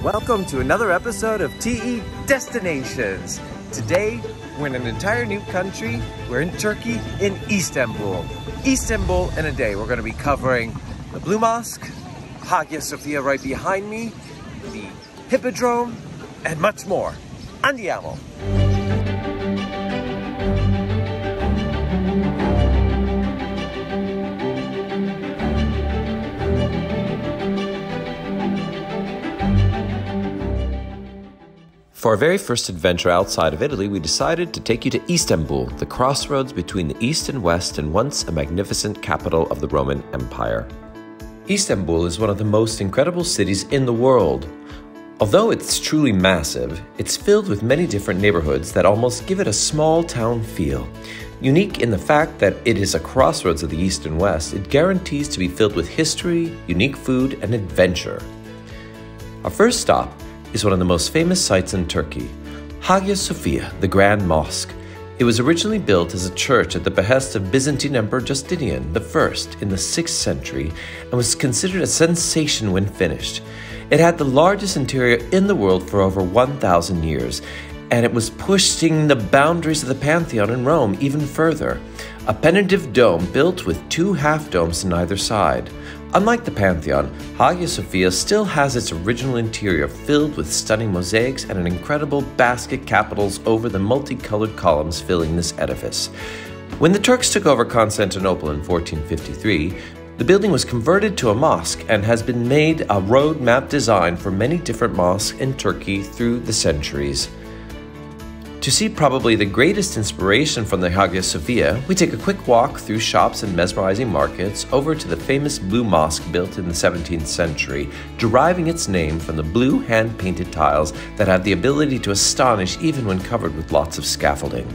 Welcome to another episode of TE Destinations. Today, we're in an entire new country. We're in Turkey, in Istanbul. Istanbul in a day. We're going to be covering the Blue Mosque, Hagia Sophia right behind me, the Hippodrome, and much more. Andiamo! For our very first adventure outside of Italy, we decided to take you to Istanbul, the crossroads between the East and West and once a magnificent capital of the Roman Empire. Istanbul is one of the most incredible cities in the world. Although it's truly massive, it's filled with many different neighborhoods that almost give it a small town feel. Unique in the fact that it is a crossroads of the East and West, it guarantees to be filled with history, unique food, and adventure. Our first stop is one of the most famous sites in Turkey, Hagia Sophia, the Grand Mosque. It was originally built as a church at the behest of Byzantine Emperor Justinian I in the 6th century and was considered a sensation when finished. It had the largest interior in the world for over 1,000 years, and it was pushing the boundaries of the Pantheon in Rome even further. A penitive dome built with 2 half-domes on either side. Unlike the Pantheon, Hagia Sophia still has its original interior filled with stunning mosaics and an incredible basket capitals over the multicolored columns filling this edifice. When the Turks took over Constantinople in 1453, the building was converted to a mosque and has been made a road map design for many different mosques in Turkey through the centuries. To see probably the greatest inspiration from the Hagia Sophia, we take a quick walk through shops and mesmerizing markets over to the famous Blue Mosque built in the 17th century, deriving its name from the blue hand-painted tiles that have the ability to astonish even when covered with lots of scaffolding.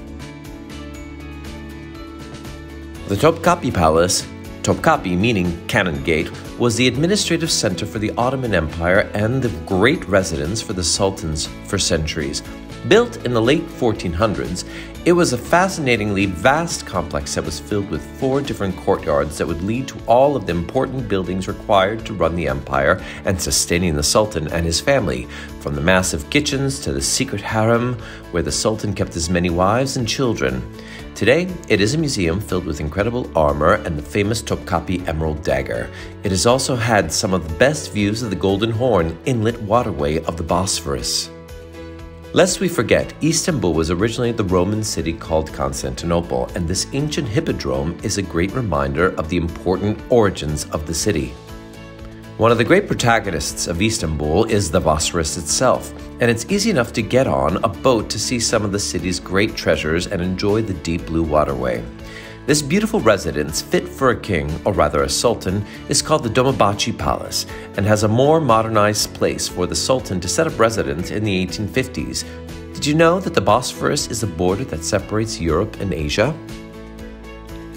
The Topkapi Palace, Topkapi meaning Cannon Gate, was the administrative center for the Ottoman Empire and the great residence for the sultans for centuries. Built in the late 1400s, it was a fascinatingly vast complex that was filled with 4 different courtyards that would lead to all of the important buildings required to run the empire and sustaining the Sultan and his family, from the massive kitchens to the secret harem, where the Sultan kept his many wives and children. Today, it is a museum filled with incredible armor and the famous Topkapi Emerald Dagger. It has also had some of the best views of the Golden Horn inlet waterway of the Bosphorus. Lest we forget, Istanbul was originally the Roman city called Constantinople, and this ancient hippodrome is a great reminder of the important origins of the city. One of the great protagonists of Istanbul is the Bosphorus itself, and it's easy enough to get on a boat to see some of the city's great treasures and enjoy the deep blue waterway. This beautiful residence, fit for a king, or rather a sultan, is called the Topkapi Palace and has a more modernized place for the sultan to set up residence in the 1850s. Did you know that the Bosphorus is a border that separates Europe and Asia?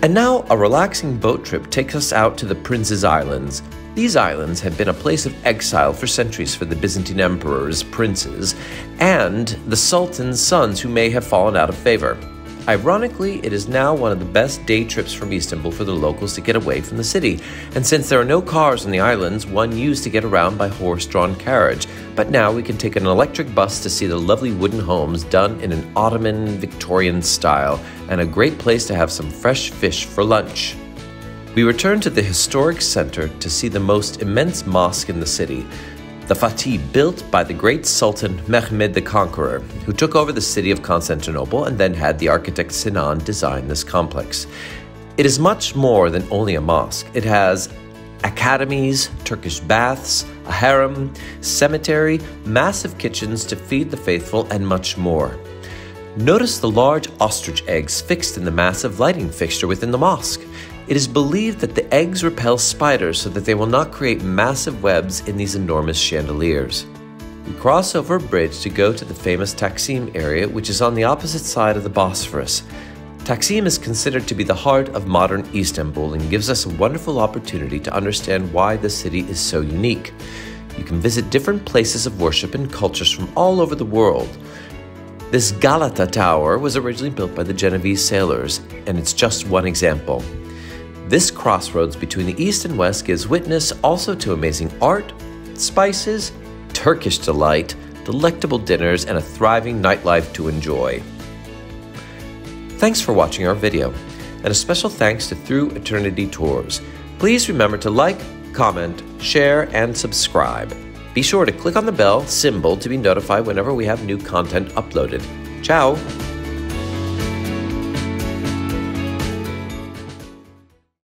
And now a relaxing boat trip takes us out to the Prince's Islands. These islands had been a place of exile for centuries for the Byzantine emperors, princes, and the sultan's sons who may have fallen out of favor. Ironically, it is now one of the best day trips from Istanbul for the locals to get away from the city, and since there are no cars on the islands, one used to get around by horse-drawn carriage. But now we can take an electric bus to see the lovely wooden homes done in an Ottoman Victorian style, and a great place to have some fresh fish for lunch. We return to the historic center to see the most immense mosque in the city, the Fatih, built by the great Sultan Mehmed the Conqueror, who took over the city of Constantinople and then had the architect Sinan design this complex. It is much more than only a mosque. It has academies, Turkish baths, a harem, cemetery, massive kitchens to feed the faithful, and much more. Notice the large ostrich eggs fixed in the massive lighting fixture within the mosque. It is believed that the eggs repel spiders so that they will not create massive webs in these enormous chandeliers. We cross over a bridge to go to the famous Taksim area, which is on the opposite side of the Bosphorus. Taksim is considered to be the heart of modern Istanbul and gives us a wonderful opportunity to understand why the city is so unique. You can visit different places of worship and cultures from all over the world. This Galata Tower was originally built by the Genovese sailors, and it's just one example. This crossroads between the East and West gives witness also to amazing art, spices, Turkish delight, delectable dinners, and a thriving nightlife to enjoy. Thanks for watching our video, and a special thanks to Through Eternity Tours. Please remember to like, comment, share, and subscribe. Be sure to click on the bell symbol to be notified whenever we have new content uploaded. Ciao!